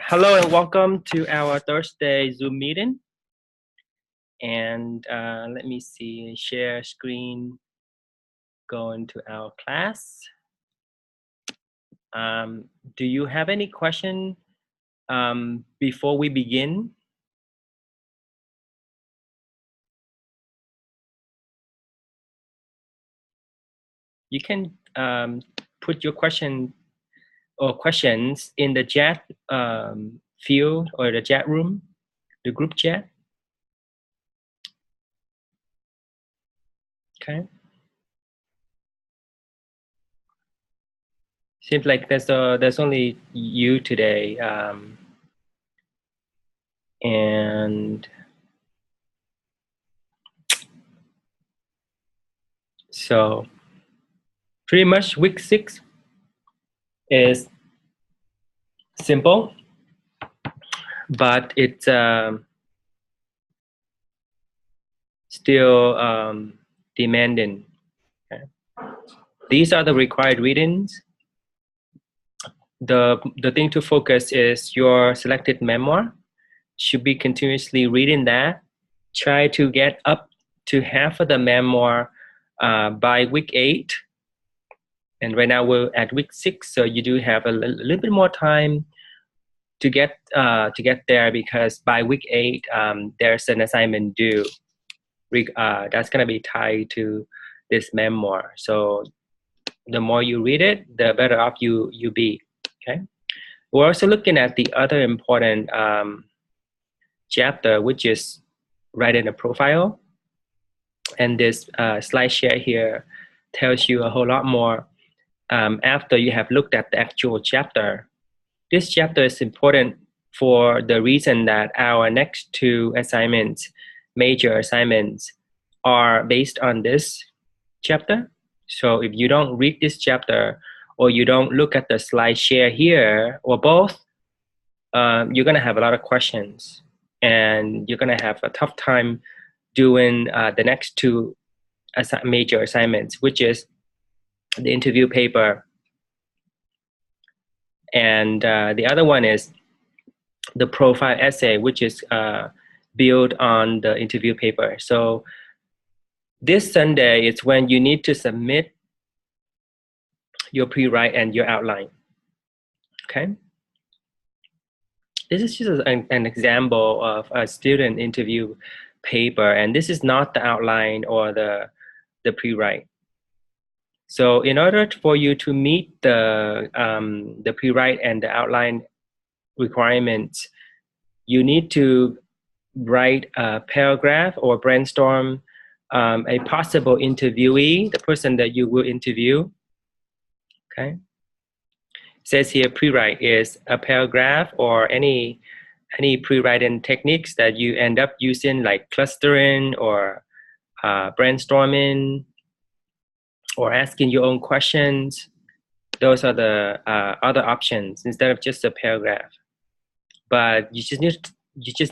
Hello and welcome to our Thursday Zoom meeting. And let me see, share screen, go into our class. Do you have any question before we begin? You can put your question or questions in the chat field or the chat room, the group chat. Okay. Seems like there's only you today, and so pretty much week 6 is simple, but it's still demanding. Okay. These are the required readings. The thing to focus is your selected memoir. Should be continuously reading that. Try to get up to half of the memoir by week 8. And right now we're at week 6, so you do have a little bit more time to get there, because by week 8 there's an assignment due. That's gonna be tied to this memoir. So the more you read it, the better off you be. Okay. We're also looking at the other important chapter, which is writing a profile. And this slide share here tells you a whole lot more after you have looked at the actual chapter. This chapter is important for the reason that our next 2 assignments, major assignments, are based on this chapter. So if you don't read this chapter, or you don't look at the slide share here, or both, you're gonna have a lot of questions, and you're gonna have a tough time doing the next 2 major assignments, which is the interview paper, and the other one is the profile essay, which is built on the interview paper. So this Sunday is when you need to submit your pre-write and your outline. Okay. This is just an example of a student interview paper, and this is not the outline or the pre-write. So in order for you to meet the pre-write and the outline requirements, you need to write a paragraph or brainstorm a possible interviewee, the person that you will interview. Okay. It says here pre-write is a paragraph or any pre-writing techniques that you end up using, like clustering or brainstorming or asking your own questions. Those are the other options instead of just a paragraph. But you just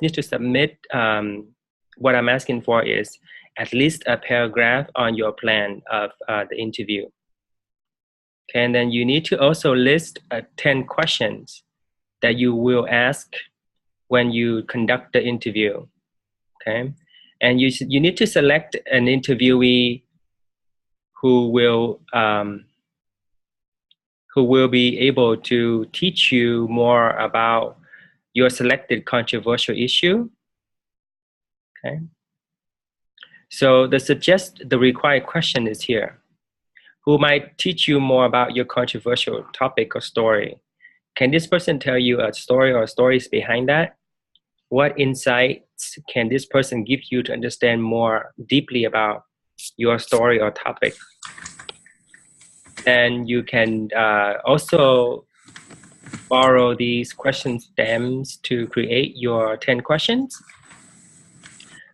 need to submit. What I'm asking for is at least a paragraph on your plan of the interview. Okay, and then you need to also list 10 questions that you will ask when you conduct the interview. Okay, and you need to select an interviewee who will be able to teach you more about your selected controversial issue. Okay. So the required question is here. Who might teach you more about your controversial topic or story? Can this person tell you a story or stories behind that? What insights can this person give you to understand more deeply about your story or topic? And you can also borrow these question stems to create your 10 questions.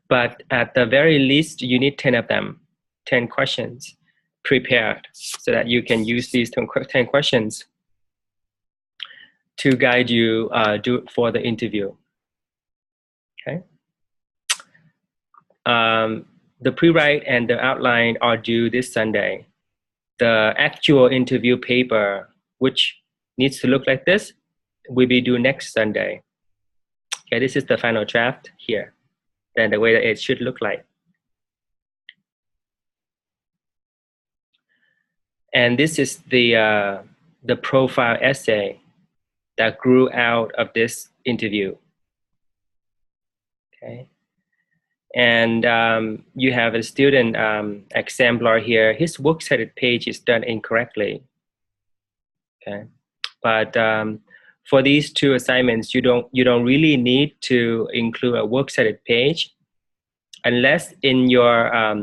But at the very least, you need 10 of them, 10 questions prepared, so that you can use these 10 questions to guide you for the interview. Okay. The pre-write and the outline are due this Sunday. The actual interview paper, which needs to look like this, will be due next Sunday. Okay, this is the final draft here, then the way that it should look like. And this is the profile essay that grew out of this interview. Okay. And you have a student exemplar here. His works cited page is done incorrectly. Okay, but for these two assignments, you don't really need to include a works cited page, unless in your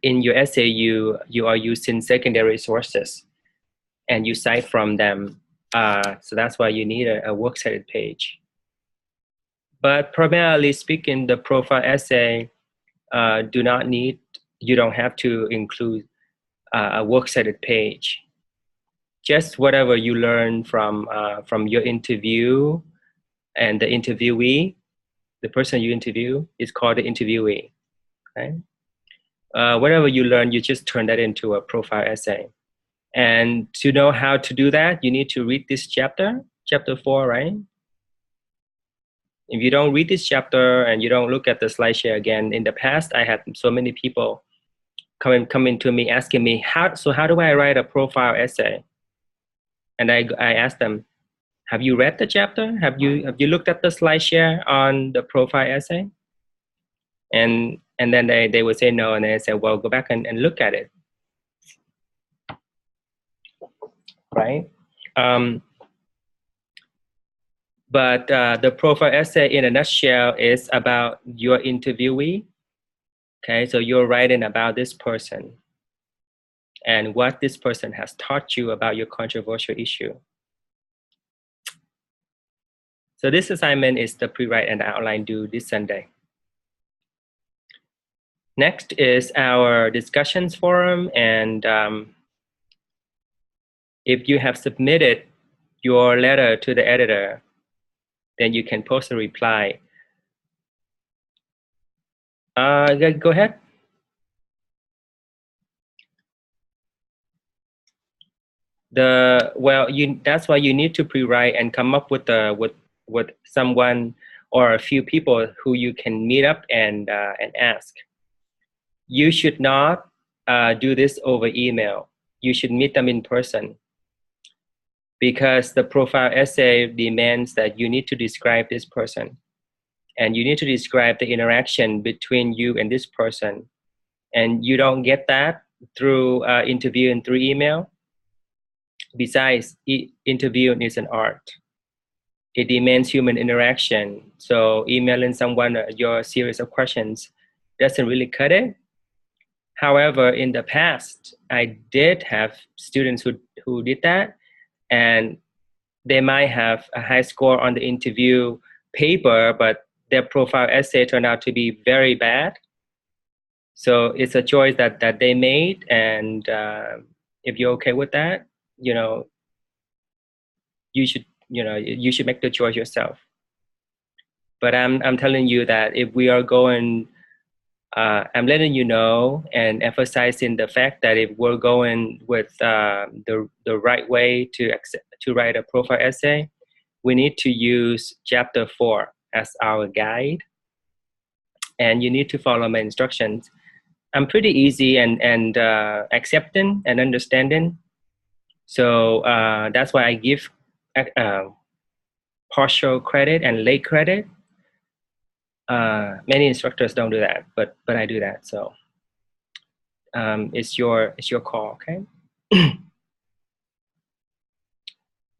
essay you are using secondary sources and you cite from them. So that's why you need a works cited page. But primarily speaking, the profile essay you don't have to include a works cited page. Just whatever you learn from your interview, and the interviewee, the person you interview is called the interviewee. Okay? Whatever you learn, you just turn that into a profile essay. And to know how to do that, you need to read this chapter 4, right? If you don't read this chapter and you don't look at the slideshare again, in the past, I had so many people coming to me asking me, how do I write a profile essay? And I asked them, have you read the chapter? Have you looked at the slideshare on the profile essay? And then they would say no, and I said, well, go back and look at it, right? But the profile essay in a nutshell is about your interviewee. Okay, so you're writing about this person and what this person has taught you about your controversial issue. So this assignment is the pre-write and the outline due this Sunday. Next is our discussions forum, and if you have submitted your letter to the editor, then you can post a reply. Go ahead. That's why you need to pre-write and come up with someone or a few people who you can meet up and ask. You should not do this over email. You should meet them in person, because the profile essay demands that you need to describe this person, and you need to describe the interaction between you and this person. And you don't get that through interview and through email. Besides, interviewing is an art. It demands human interaction. So emailing someone your series of questions doesn't really cut it. However, in the past, I did have students who did that, and they might have a high score on the interview paper, but their profile essay turned out to be very bad. So it's a choice that they made, and if you're okay with that, you should make the choice yourself. But I'm telling you that if we are going, I'm letting you know and emphasizing the fact that if we're going with the right way to write a profile essay, we need to use chapter 4 as our guide, and you need to follow my instructions. I'm pretty easy and accepting and understanding. So that's why I give partial credit and late credit. Many instructors don't do that, but I do that. So it's your call, okay?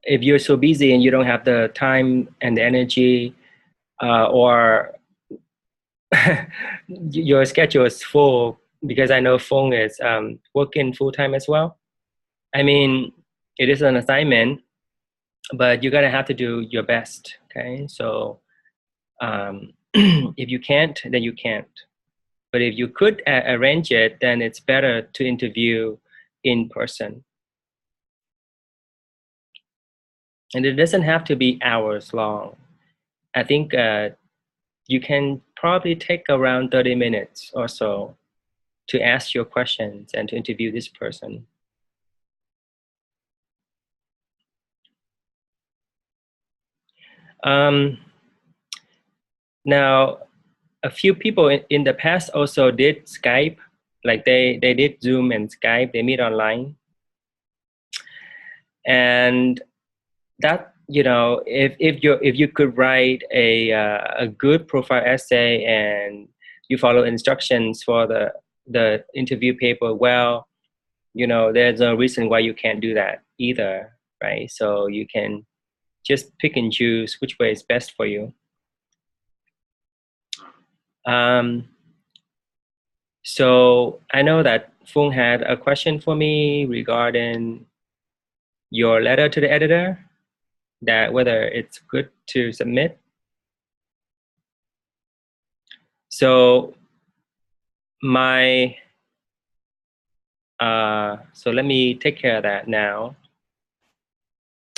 If you're so busy and you don't have the time and the energy, or your schedule is full, because I know Fong is working full-time as well. I mean, it is an assignment, but you're gonna have to do your best, okay? So if you can't, then you can't. But if you could arrange it, then it's better to interview in person. And it doesn't have to be hours long. I think you can probably take around 30 minutes or so to ask your questions and to interview this person. Um, Now, a few people in the past also did Skype, like they did Zoom and Skype. They meet online, and that, if you could write a good profile essay and you follow instructions for the interview paper well, there's no reason why you can't do that either, right? So you can just pick and choose which way is best for you. Um, so I know that Fung had a question for me regarding your letter to the editor, that whether it's good to submit. So so let me take care of that now.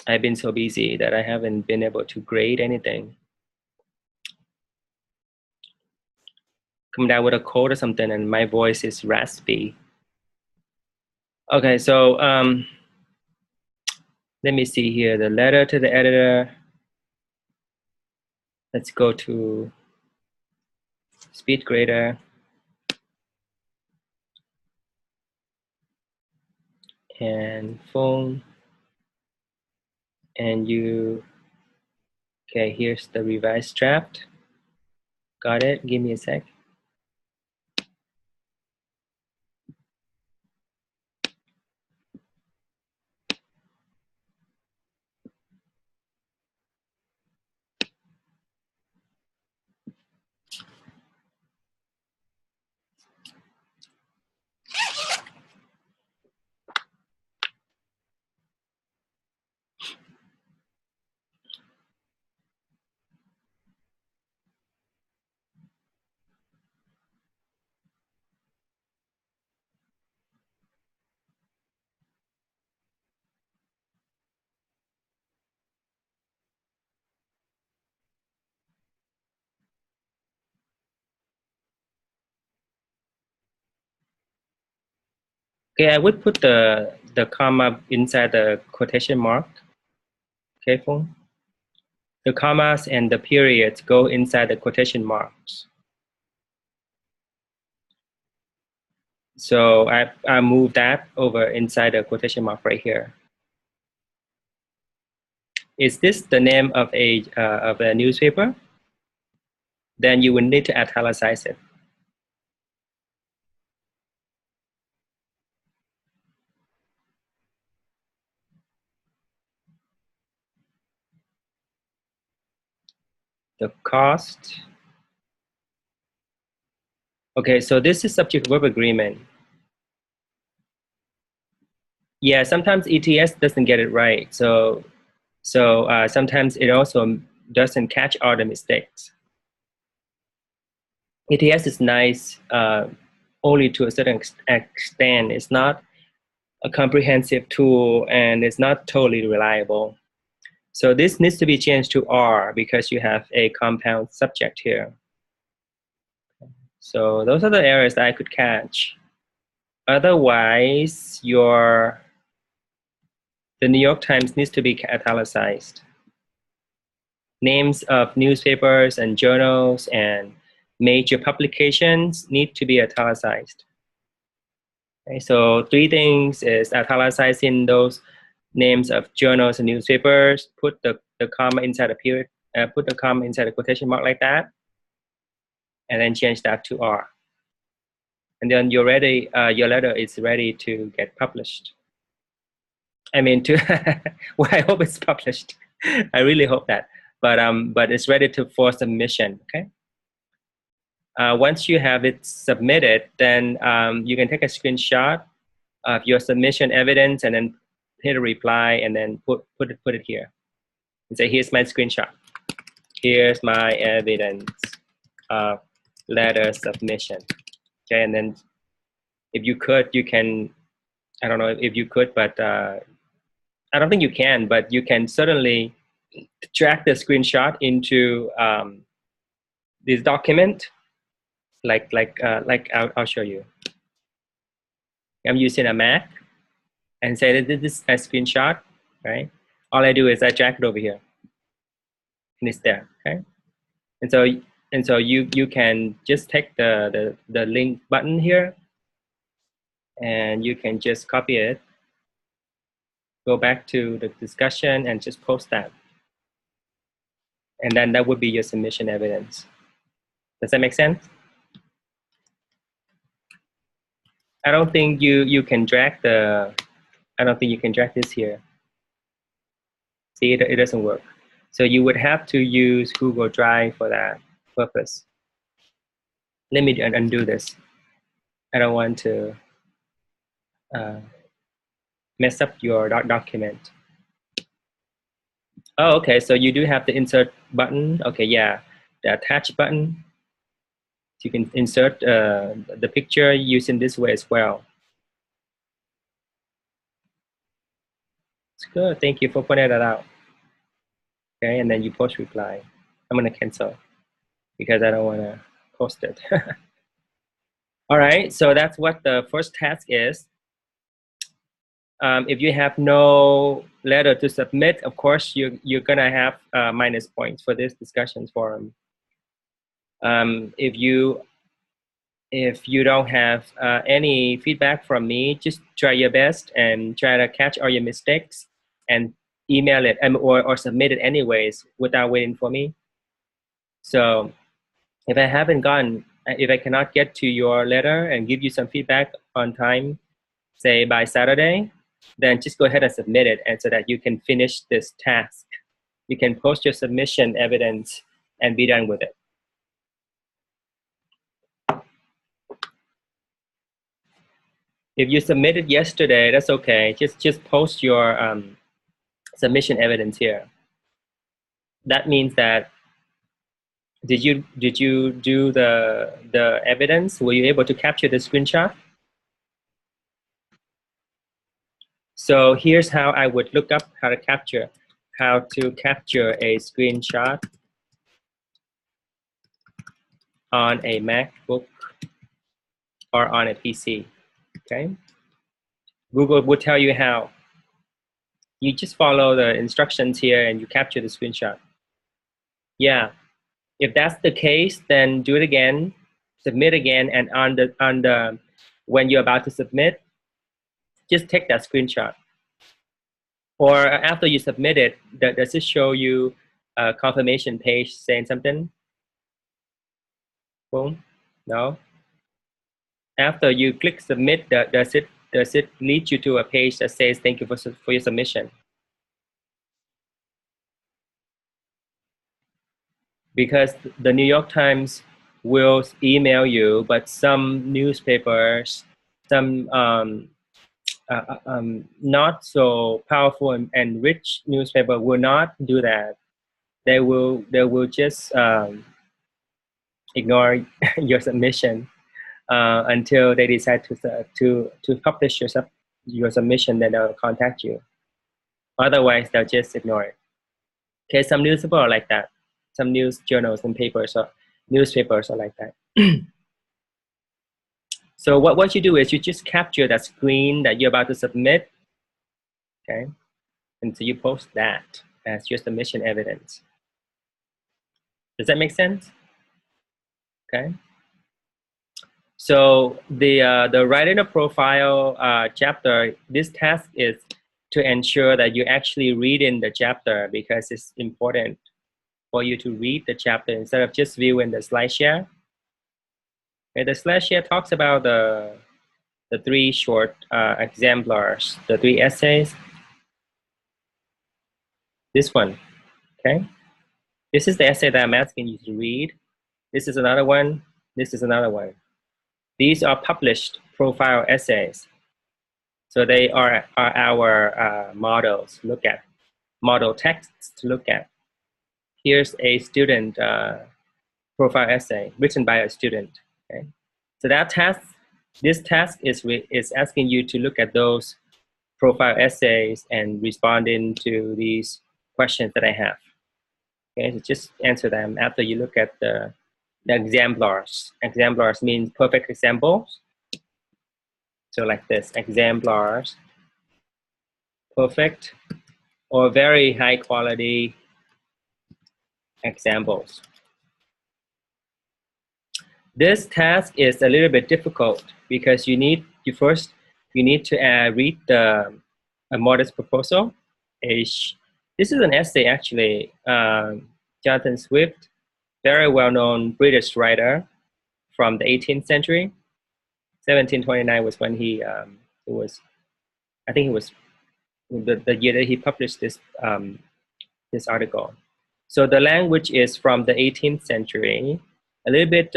I've been so busy that I haven't been able to grade anything. Come down with a cold or something, and my voice is raspy. Okay, so let me see here. The letter to the editor. Let's go to SpeedGrader. And phone. And okay, here's the revised draft. Got it? Give me a sec. Okay, I would put the comma inside the quotation mark. Okay, phone. The commas and the periods go inside the quotation marks. So I move that over inside the quotation mark right here. Is this the name of a newspaper? Then you will need to italicize it. The cost. Okay, so this is subject verb agreement. Yeah, sometimes ETS doesn't get it right. So sometimes it also doesn't catch all the mistakes. ETS is nice only to a certain extent. It's not a comprehensive tool, and it's not totally reliable. So this needs to be changed to R because you have a compound subject here. So those are the errors that I could catch. Otherwise, the New York Times needs to be italicized. Names of newspapers and journals and major publications need to be italicized. Okay, so 3 things is italicizing those names of journals and newspapers, put the comma inside a period, put the comma inside a quotation mark like that, and then change that to R. And then your letter is ready to get published. I mean, well, I hope it's published. I really hope that, but it's ready for submission. Okay. Once you have it submitted, then you can take a screenshot of your submission evidence and then hit a reply and then put it here and say, here's my screenshot. Here's my evidence of letter submission. Okay, and then if you could, you can, I don't know if you could, but I don't think you can, but you can certainly drag the screenshot into this document. Like I'll show you. I'm using a Mac and say that this is a screenshot, right? All I do is I drag it over here. and it's there. Okay, and so you can just take the link button here, and you can just copy it, go back to the discussion, and just post that, and then that would be your submission evidence. Does that make sense? I don't think you can drag the. I don't think you can drag this here. See, it doesn't work. So you would have to use Google Drive for that purpose. Let me undo this. I don't want to mess up your document. Oh, okay. So you do have the insert button. Okay, yeah, the attach button. So you can insert the picture using this way as well. It's good. Thank you for pointing that out. Okay, and then you post reply. I'm gonna cancel because I don't want to post it. All right, so that's what the first task is. If you have no letter to submit, of course, you're gonna have minus points for this discussion forum. If you don't have any feedback from me, just try your best and try to catch all your mistakes and email it or submit it anyways without waiting for me. So if I cannot get to your letter and give you some feedback on time, say by Saturday, then just go ahead and submit it, and so that you can finish this task. You can post your submission evidence and be done with it. If you submitted yesterday, that's okay. Just post your submission evidence here. That means that did you do the evidence? Were you able to capture the screenshot? So here's how I would look up how to capture a screenshot on a MacBook or on a PC. Okay. Google will tell you how. You just follow the instructions here and you capture the screenshot. Yeah. If that's the case, then do it again, submit again, and when you're about to submit, just take that screenshot. Or after you submit it, does it show you a confirmation page saying something? Boom. No. After you click submit, does it lead you to a page that says thank you for your submission? Because the New York Times will email you, but some newspapers, some not so powerful and rich newspaper will not do that. They will just ignore your submission until they decide to publish your submission. Then they'll contact you. Otherwise, they'll just ignore it. Okay, some newspapers are like that. Some news journals and papers or newspapers are like that. So what you do is you just capture that screen that you're about to submit, okay? And so you post that as your submission evidence. Does that make sense? Okay. So the writing a profile chapter, this task is to ensure that you actually read in the chapter, because it's important for you to read the chapter instead of just viewing the slide share. Okay, the slide share talks about the three short exemplars, the 3 essays. This one, okay? This is the essay that I'm asking you to read. This is another one. This is another one. These are published profile essays. So they are our models to look at, model texts to look at. Here's a student profile essay written by a student. Okay? So this task is asking you to look at those profile essays and responding to these questions that I have. Okay, so just answer them after you look at the exemplars. Exemplars means perfect examples. So like this, exemplars, perfect or very high quality examples. This task is a little bit difficult because you need to read a modest proposal. This is an essay actually. Jonathan Swift, very well-known British writer from the 18th century. 1729 was when he was. I think it was the year that he published this article. So the language is from the 18th century, a little bit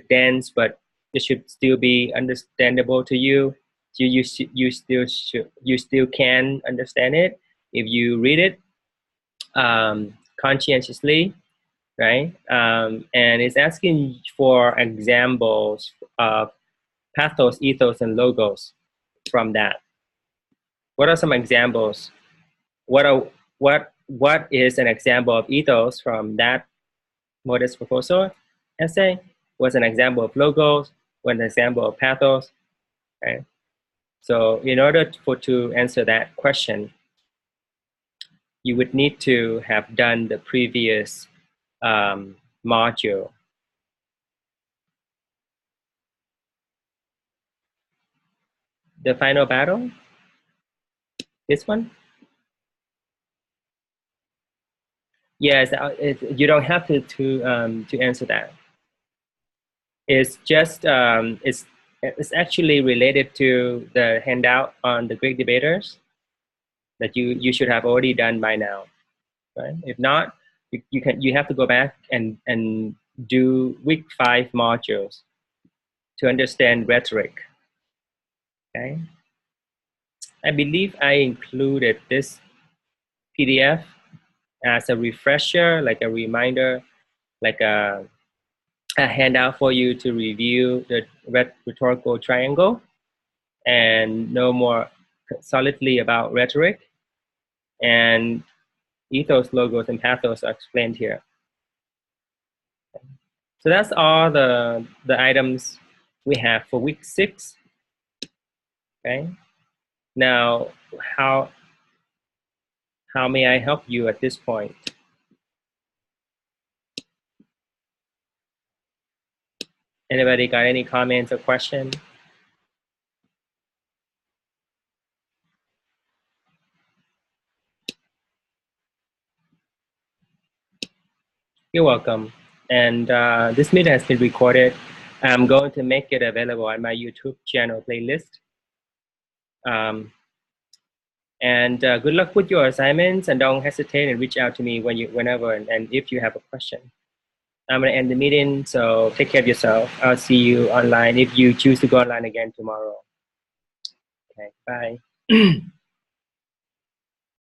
dense, but it should still be understandable to you. You still can understand it if you read it conscientiously, right? And it's asking for examples of pathos, ethos, and logos from that. What are some examples? What is an example of ethos from that modest proposal essay? What's an example of logos? What's an example of pathos? Okay. So in order to answer that question, you would need to have done the previous module. The final battle? This one? Yes, you don't have to answer that. It's just it's actually related to the handout on the Greek debaters that you should have already done by now, right? If not, you have to go back and do week 5 modules to understand rhetoric. Okay, I believe I included this PDF as a refresher, like a reminder, like a handout for you to review the rhetorical triangle and know more solidly about rhetoric. And ethos, logos, and pathos are explained here. So that's all the items we have for week 6. Okay. Now, how may I help you at this point? Anybody got any comments or questions? You're welcome. And this meeting has been recorded. I'm going to make it available on my YouTube channel playlist. And good luck with your assignments, and don't hesitate and reach out to me whenever and if you have a question. I'm going to end the meeting, so take care of yourself. I'll see you online if you choose to go online again tomorrow. Okay, bye.